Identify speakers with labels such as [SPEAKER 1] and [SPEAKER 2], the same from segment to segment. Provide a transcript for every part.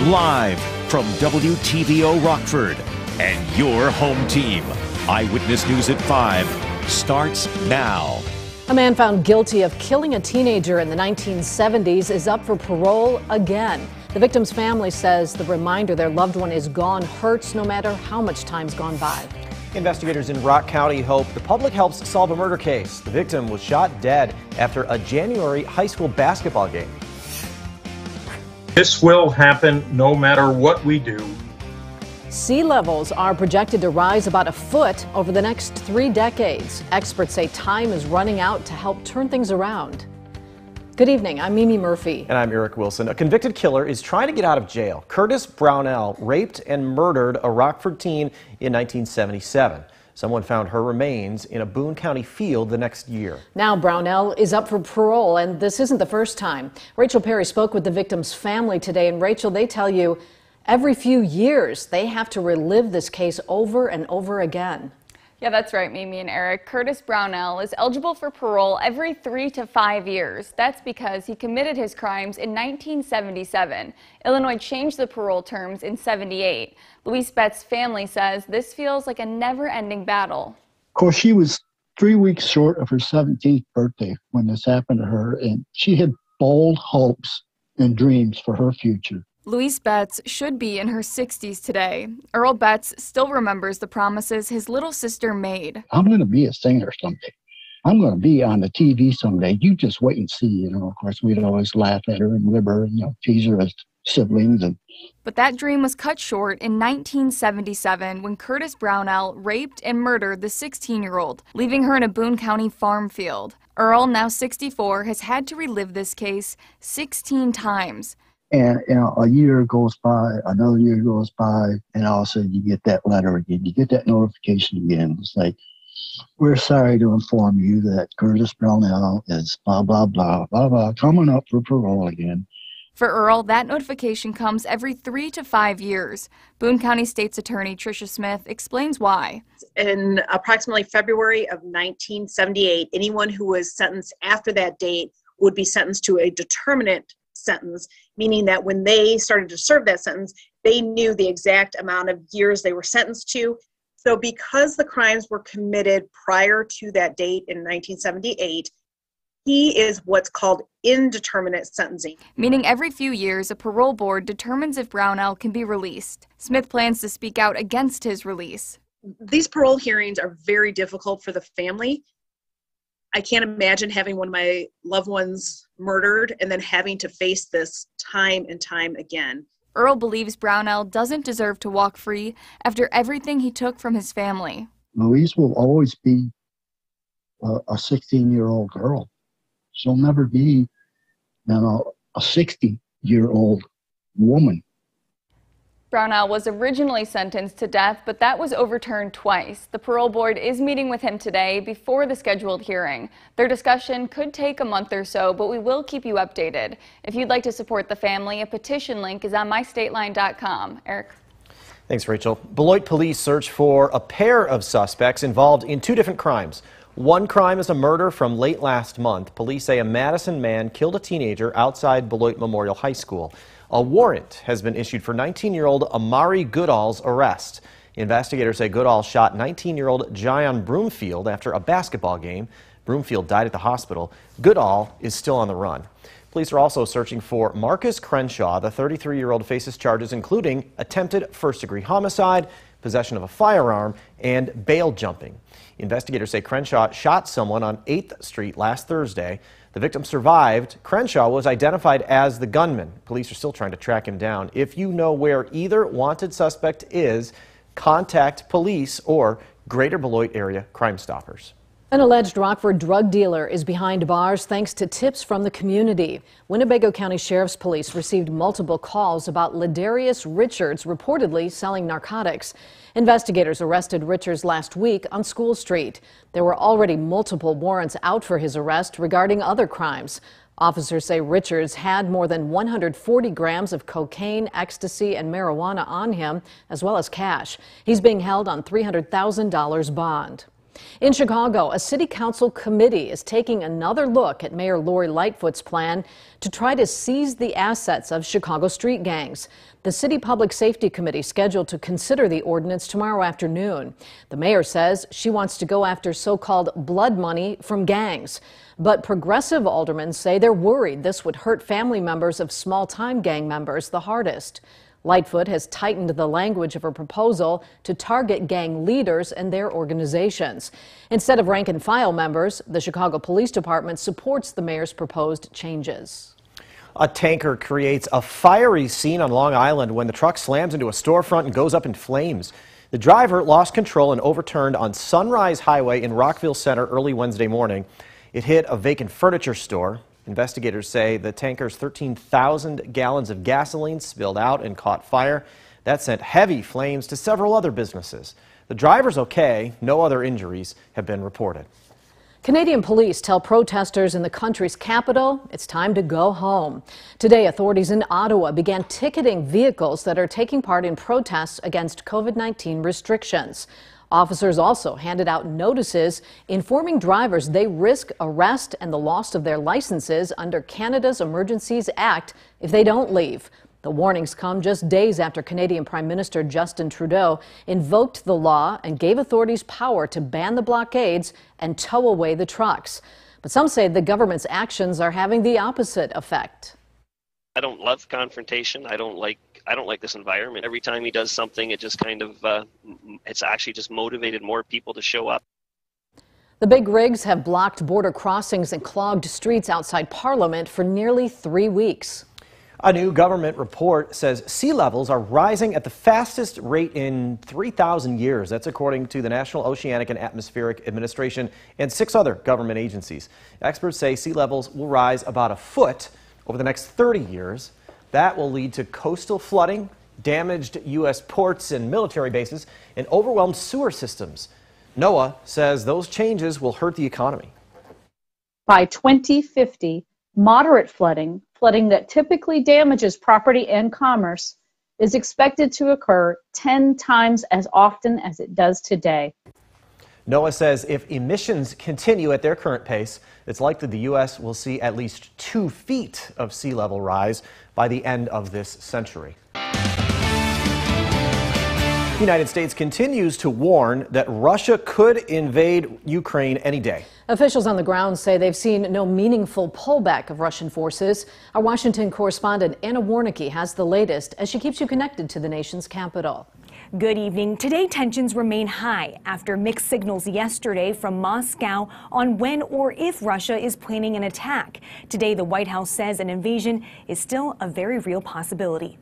[SPEAKER 1] Live from WTVO Rockford and your home team. Eyewitness News at 5 starts now.
[SPEAKER 2] A man found guilty of killing a teenager in the 1970s is up for parole again. The victim's family says the reminder their loved one is gone hurts no matter how much time's gone by.
[SPEAKER 3] Investigators in Rock County hope the public helps solve a murder case. The victim was shot dead after a January high school basketball game.
[SPEAKER 4] This will happen no matter what we do.
[SPEAKER 2] Sea levels are projected to rise about a foot over the next 3 decades. Experts say time is running out to help turn things around. Good evening, I'm Mimi Murphy.
[SPEAKER 3] And I'm Eric Wilson. A convicted killer is trying to get out of jail. Curtis Brownell raped and murdered a Rockford teen in 1977. Someone found her remains in a Boone County field the next year. Now
[SPEAKER 2] Brownell is up for parole, and this isn't the first time. Rachel Perry spoke with the victim's family today, and Rachel, they tell you every few years they have to relive this case over and over again.
[SPEAKER 5] Yeah, that's right, Mimi and Eric. Curtis Brownell is eligible for parole every 3 to 5 years. That's because he committed his crimes in 1977. Illinois changed the parole terms in '78. Louise Bett's family says this feels like a never-ending battle.
[SPEAKER 6] Of course, she was 3 weeks short of her 17th birthday when this happened to her, and she had bold hopes and dreams for her future.
[SPEAKER 5] Louise Betts should be in her 60s today. Earl Betts still remembers the promises his little sister made.
[SPEAKER 6] I'm going to be a singer someday. I'm going to be on the TV someday. You just wait and see. Of course, we'd always laugh at her and rib her and tease her as siblings.
[SPEAKER 5] But that dream was cut short in 1977 when Curtis Brownell raped and murdered the 16-year-old, leaving her in a Boone County farm field. Earl, now 64, has had to relive this case 16 times.
[SPEAKER 6] And a year goes by, another year goes by, and all of a sudden you get that letter again. You get that notification again. It's like, we're sorry to inform you that Curtis Brownell is blah, blah, blah, blah, blah, coming up for parole again.
[SPEAKER 5] For Earl, that notification comes every 3 to 5 years. Boone County State's Attorney Tricia Smith explains why.
[SPEAKER 7] In approximately February of 1978, anyone who was sentenced after that date would be sentenced to a determinate sentence, meaning that when they started to serve that sentence, they knew the exact amount of years they were sentenced to. So because the crimes were committed prior to that date in 1978, he is what's called indeterminate sentencing.
[SPEAKER 5] Meaning every few years, a parole board determines if Brownell can be released. Smith plans to speak out against his release.
[SPEAKER 7] These parole hearings are very difficult for the family. I can't imagine having one of my loved ones murdered and then having to face this time and time again.
[SPEAKER 5] Earl believes Brownell doesn't deserve to walk free after everything he took from his family.
[SPEAKER 6] Louise will always be a 16-year-old girl. She'll never be a 60-year-old woman.
[SPEAKER 5] Brownell was originally sentenced to death, but that was overturned twice. The parole board is meeting with him today before the scheduled hearing. Their discussion could take a month or so, but we will keep you updated. If you'd like to support the family, a petition link is on mystateline.com. Eric.
[SPEAKER 3] Thanks, Rachel. Beloit police search for a pair of suspects involved in 2 different crimes. One crime is a murder from late last month. Police say a Madison man killed a teenager outside Beloit Memorial High School. A warrant has been issued for 19-year-old Amari Goodall's arrest. Investigators say Goodall shot 19-year-old Jion Broomfield after a basketball game. Broomfield died at the hospital. Goodall is still on the run. Police are also searching for Marcus Crenshaw. The 33-year-old faces charges including attempted first-degree homicide, possession of a firearm, and bail jumping. Investigators say Crenshaw shot someone on 8th Street last Thursday. The victim survived. Crenshaw was identified as the gunman. Police are still trying to track him down. If you know where either wanted suspect is, contact police or Greater Beloit Area Crime Stoppers.
[SPEAKER 2] An alleged Rockford drug dealer is behind bars thanks to tips from the community. Winnebago County Sheriff's Police received multiple calls about Ladarius Richards reportedly selling narcotics. Investigators arrested Richards last week on School Street. There were already multiple warrants out for his arrest regarding other crimes. Officers say Richards had more than 140 grams of cocaine, ecstasy, and marijuana on him, as well as cash. He's being held on $300,000 bond. In Chicago, a city council committee is taking another look at Mayor Lori Lightfoot's plan to try to seize the assets of Chicago street gangs. The City Public Safety Committee is scheduled to consider the ordinance tomorrow afternoon. The mayor says she wants to go after so-called blood money from gangs. But progressive aldermen say they're worried this would hurt family members of small-time gang members the hardest. Lightfoot has tightened the language of her proposal to target gang leaders and their organizations. Instead of rank-and-file members, the Chicago Police Department supports the mayor's proposed changes.
[SPEAKER 3] A tanker creates a fiery scene on Long Island when the truck slams into a storefront and goes up in flames. The driver lost control and overturned on Sunrise Highway in Rockville Center early Wednesday morning. It hit a vacant furniture store. Investigators say the tanker's 13,000 gallons of gasoline spilled out and caught fire. That sent heavy flames to several other businesses. The driver's okay. No other injuries have been reported.
[SPEAKER 2] Canadian police tell protesters in the country's capital it's time to go home. Today, authorities in Ottawa began ticketing vehicles that are taking part in protests against COVID-19 restrictions. Officers also handed out notices informing drivers they risk arrest and the loss of their licenses under Canada's Emergencies Act if they don't leave. The warnings come just days after Canadian Prime Minister Justin Trudeau invoked the law and gave authorities power to ban the blockades and tow away the trucks. But some say the government's actions are having the opposite effect.
[SPEAKER 8] I don't love confrontation. I don't like this environment. Every time he does something, it just kind of, it's actually just motivated more people to show up.
[SPEAKER 2] The big rigs have blocked border crossings and clogged streets outside Parliament for nearly 3 weeks.
[SPEAKER 3] A new government report says sea levels are rising at the fastest rate in 3,000 years. That's according to the National Oceanic and Atmospheric Administration and 6 other government agencies. Experts say sea levels will rise about a foot over the next 30 years. That will lead to coastal flooding, damaged U.S. ports and military bases, and overwhelmed sewer systems. NOAA says those changes will hurt the economy.
[SPEAKER 9] By 2050, moderate flooding that typically damages property and commerce, is expected to occur 10 times as often as it does today.
[SPEAKER 3] NOAA says if emissions continue at their current pace, it's likely the U.S. will see at least 2 feet of sea level rise by the end of this century. The United States continues to warn that Russia could invade Ukraine any day.
[SPEAKER 2] Officials on the ground say they've seen no meaningful pullback of Russian forces. Our Washington correspondent Anna Warnicki has the latest as she keeps you connected to the nation's capital.
[SPEAKER 10] Good evening. Today, tensions remain high after mixed signals yesterday from Moscow on when or if Russia is planning an attack. Today, the White House says an invasion is still a very real possibility.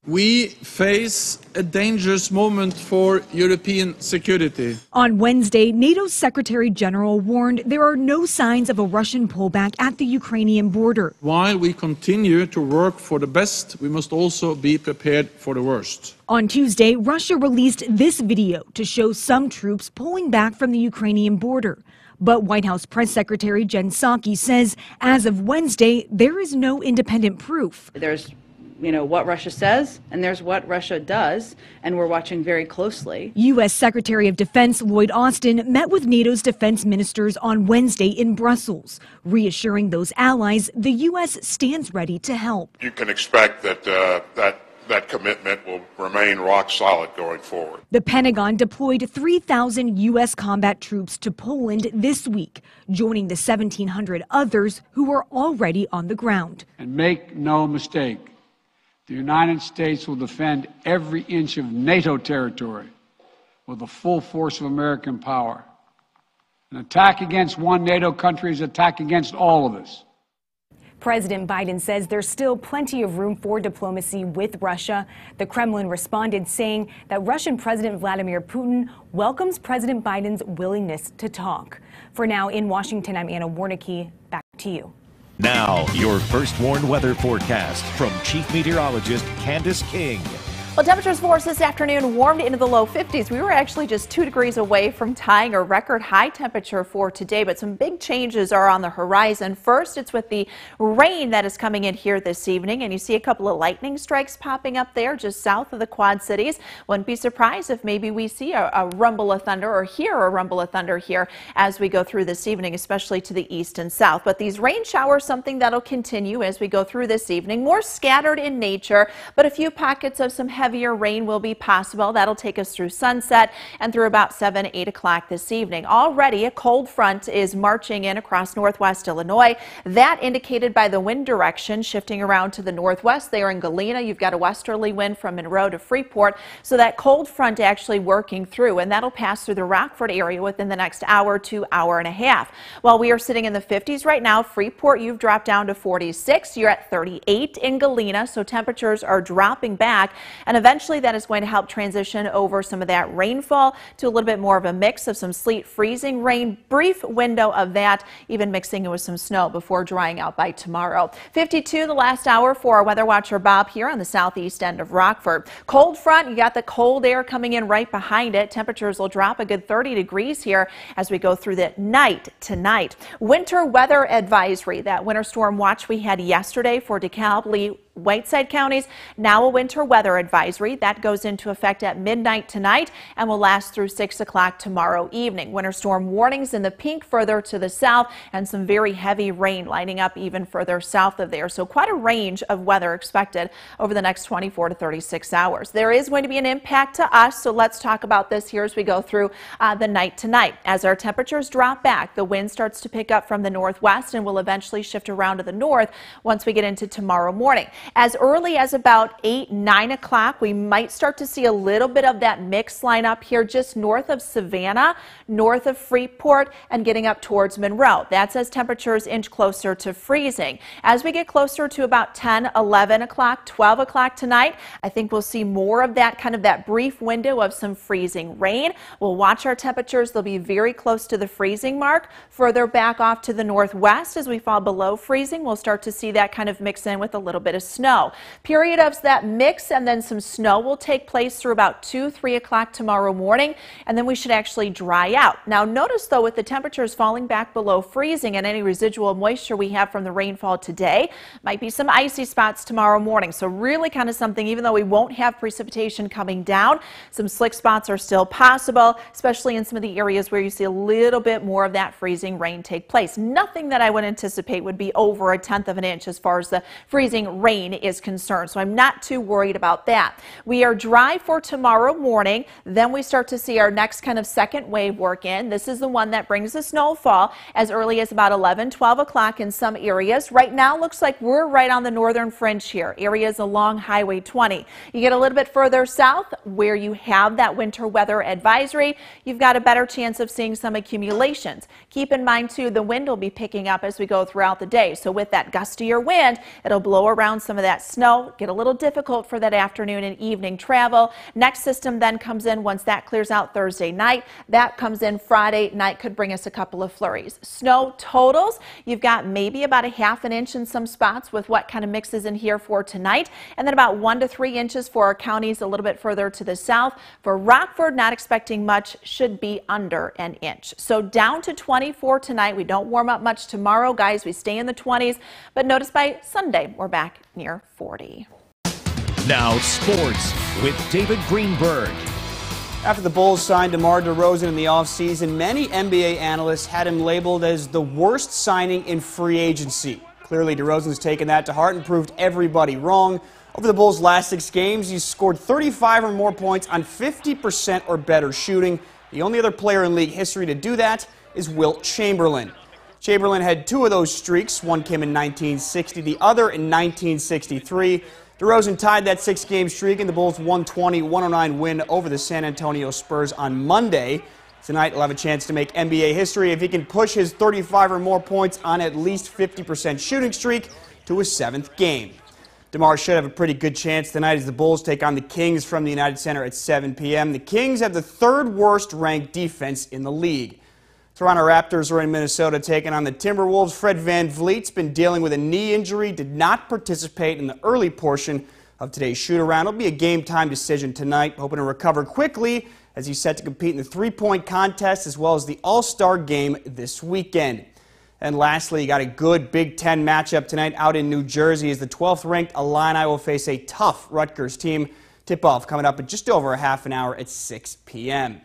[SPEAKER 11] We face a dangerous moment for European security.
[SPEAKER 10] On Wednesday, NATO's Secretary General warned there are no signs of a Russian pullback at the Ukrainian border.
[SPEAKER 11] While we continue to work for the best, we must also be prepared for the worst.
[SPEAKER 10] On Tuesday, Russia released this video to show some troops pulling back from the Ukrainian border. But White House Press Secretary Jen Psaki says as of Wednesday, there is no independent proof.
[SPEAKER 12] There's what Russia says, and there's what Russia does, and we're watching very closely.
[SPEAKER 10] U.S. Secretary of Defense Lloyd Austin met with NATO's defense ministers on Wednesday in Brussels, reassuring those allies the U.S. stands ready to help.
[SPEAKER 13] You can expect that that commitment will remain rock solid going forward.
[SPEAKER 10] The Pentagon deployed 3,000 U.S. combat troops to Poland this week, joining the 1,700 others who are already on the ground.
[SPEAKER 14] And make no mistake, the United States will defend every inch of NATO territory with the full force of American power. An attack against one NATO country is an attack against all of us.
[SPEAKER 10] President Biden says there's still plenty of room for diplomacy with Russia. The Kremlin responded saying that Russian President Vladimir Putin welcomes President Biden's willingness to talk. For now, in Washington, I'm Anna Warnicki. Back to you.
[SPEAKER 1] Now, your first warned weather forecast from Chief Meteorologist Candace King
[SPEAKER 15] Well, temperatures for us this afternoon warmed into the low 50s. We were actually just 2 degrees away from tying a record high temperature for today, but some big changes are on the horizon. First, it's with the rain that is coming in here this evening, and you see a couple of lightning strikes popping up there just south of the Quad Cities. Wouldn't be surprised if maybe we see a rumble of thunder or hear a rumble of thunder here as we go through this evening, especially to the east and south. But these rain showers, something that'll continue as we go through this evening, more scattered in nature, but a few pockets of some heavier rain will be possible. That'll take us through sunset and through about 7, 8 o'clock this evening. Already a cold front is marching in across northwest Illinois. That indicated by the wind direction shifting around to the northwest there in Galena. You've got a westerly wind from Monroe to Freeport. So that cold front actually working through, and that'll pass through the Rockford area within the next hour to hour and a half. While we are sitting in the 50s right now, Freeport, you've dropped down to 46. You're at 38 in Galena. So temperatures are dropping back, and eventually that is going to help transition over some of that rainfall to a little bit more of a mix of some sleet, freezing rain, brief window of that, even mixing in with some snow before drying out by tomorrow. 52 the last hour for our weather watcher Bob here on the southeast end of Rockford. Cold front, you got the cold air coming in right behind it. Temperatures will drop a good 30 degrees here as we go through the night tonight. Winter weather advisory, that winter storm watch we had yesterday for DeKalb, Lee, Whiteside counties, now a winter weather advisory that goes into effect at midnight tonight and will last through 6 o'clock tomorrow evening. Winter storm warnings in the pink further to the south, and some very heavy rain lining up even further south of there. So quite a range of weather expected over the next 24 to 36 hours. There is going to be an impact to us, so let's talk about this here as we go through the night tonight. As our temperatures drop back, the wind starts to pick up from the northwest and will eventually shift around to the north once we get into tomorrow morning. As early as about 8, 9 o'clock, we might start to see a little bit of that mix line up here just north of Savannah, north of Freeport, and getting up towards Monroe. That's as temperatures inch closer to freezing. As we get closer to about 10, 11 o'clock, 12 o'clock tonight, I think we'll see more of that kind of that brief window of some freezing rain. We'll watch our temperatures. They'll be very close to the freezing mark. Further back off to the northwest as we fall below freezing, we'll start to see that kind of mix in with a little bit of snow. Period of that mix and then some snow will take place through about 2, 3 o'clock tomorrow morning, and then we should actually dry out. Now notice though, with the temperatures falling back below freezing and any residual moisture we have from the rainfall today, might be some icy spots tomorrow morning. So really kind of something, even though we won't have precipitation coming down, some slick spots are still possible, especially in some of the areas where you see a little bit more of that freezing rain take place. Nothing that I would anticipate would be over 1/10 of an inch as far as the freezing rain is concerned, so I'm not too worried about that. We are dry for tomorrow morning, then we start to see our next kind of second wave work in. This is the one that brings the snowfall as early as about 11, 12 o'clock in some areas. Right now looks like we're right on the northern fringe here, areas along Highway 20. You get a little bit further south where you have that winter weather advisory, you've got a better chance of seeing some accumulations. Keep in mind too, the wind will be picking up as we go throughout the day, so with that gustier wind, it'll blow around some of that snow, get a little difficult for that afternoon and evening travel. Next system then comes in once that clears out Thursday night. That comes in Friday night, could bring us a couple of flurries. Snow totals, you've got maybe about 1/2 inch in some spots with what kind of mixes in here for tonight, and then about 1 to 3 inches for our counties a little bit further to the south. For Rockford, not expecting much, should be under 1 inch. So down to 24 tonight. We don't warm up much tomorrow, guys. We stay in the 20s, but notice by Sunday we're back near 40.
[SPEAKER 1] Now sports with David Greenberg.
[SPEAKER 16] After the Bulls signed DeMar DeRozan in the offseason, many NBA analysts had him labeled as the worst signing in free agency. Clearly, DeRozan's taken that to heart and proved everybody wrong. Over the Bulls' last 6 games, he's scored 35 or more points on 50% or better shooting. The only other player in league history to do that is Wilt Chamberlain. Chamberlain had 2 of those streaks. One came in 1960, the other in 1963. DeRozan tied that 6-game streak in the Bulls' 120-109 win over the San Antonio Spurs on Monday. Tonight, he'll have a chance to make NBA history if he can push his 35 or more points on at least 50% shooting streak to his 7th game. DeMar should have a pretty good chance tonight as the Bulls take on the Kings from the United Center at 7 p.m. The Kings have the 3rd worst ranked defense in the league. Toronto Raptors are in Minnesota taking on the Timberwolves. Fred VanVleet's been dealing with a knee injury, did not participate in the early portion of today's shoot-around. It'll be a game-time decision tonight, hoping to recover quickly as he's set to compete in the three-point contest as well as the All-Star game this weekend. And lastly, you got a good Big Ten matchup tonight out in New Jersey as the 12th-ranked Illini will face a tough Rutgers team. Tip-off coming up in just over a half an hour at 6 p.m.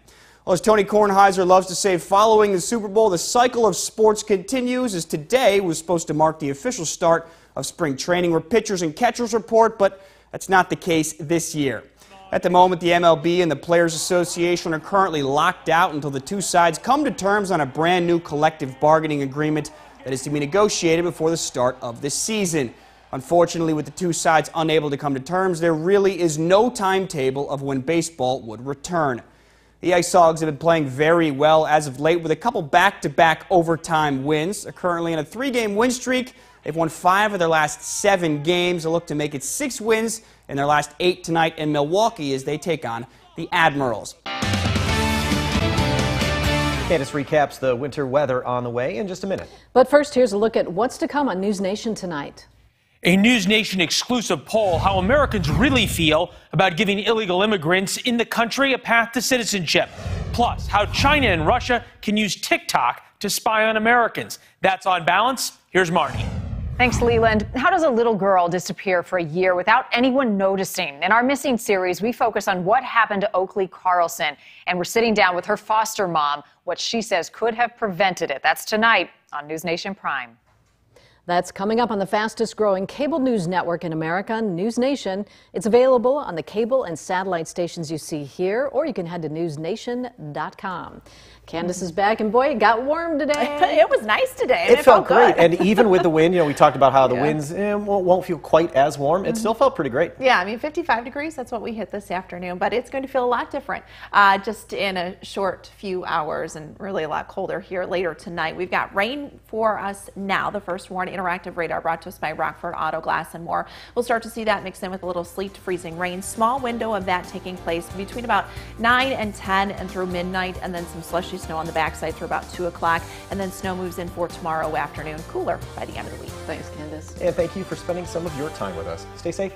[SPEAKER 16] Well, as Tony Kornheiser loves to say, following the Super Bowl, the cycle of sports continues, as today was supposed to mark the official start of spring training where pitchers and catchers report, but that's not the case this year. At the moment, the MLB and the Players Association are currently locked out until the two sides come to terms on a brand new collective bargaining agreement that is to be negotiated before the start of this season. Unfortunately, with the two sides unable to come to terms, there really is no timetable of when baseball would return. The Ice Hogs have been playing very well as of late with a couple back-to-back overtime wins. They're currently in a 3-game win streak. They've won 5 of their last 7 games. They'll look to make it 6 wins in their last 8 tonight in Milwaukee as they take on the Admirals.
[SPEAKER 3] Candace recaps the winter weather on the way in just a minute.
[SPEAKER 2] But first, here's a look at what's to come on News Nation tonight.
[SPEAKER 17] A News Nation exclusive poll, how Americans really feel about giving illegal immigrants in the country a path to citizenship. Plus, how China and Russia can use TikTok to spy on Americans. That's On Balance. Here's Marnie.
[SPEAKER 18] Thanks, Leland. How does a little girl disappear for a year without anyone noticing? In our Missing series, we focus on what happened to Oakley Carlson, and we're sitting down with her foster mom, what she says could have prevented it. That's tonight on News Nation Prime.
[SPEAKER 2] That's coming up on the fastest growing cable news network in America, News Nation. It's available on the cable and satellite stations you see here, or you can head to newsnation.com. Candace is back, and boy, it got warm today.
[SPEAKER 15] It was nice today.
[SPEAKER 3] It felt great. And even with the wind, we talked about how the winds won't feel quite as warm. It still felt pretty great.
[SPEAKER 15] Yeah, I mean, 55 degrees, that's what we hit this afternoon, but it's going to feel a lot different just in a short few hours, and really a lot colder here later tonight. We've got rain for us now. The first warn interactive radar brought to us by Rockford Auto Glass and more. We'll start to see that mixed in with a little sleet to freezing rain. Small window of that taking place between about 9 and 10 and through midnight, and then some slushy snow on the backside through about 2 o'clock, and then snow moves in for tomorrow afternoon. Cooler by the end of the week.
[SPEAKER 2] Thanks, Candace.
[SPEAKER 3] And thank you for spending some of your time with us. Stay safe.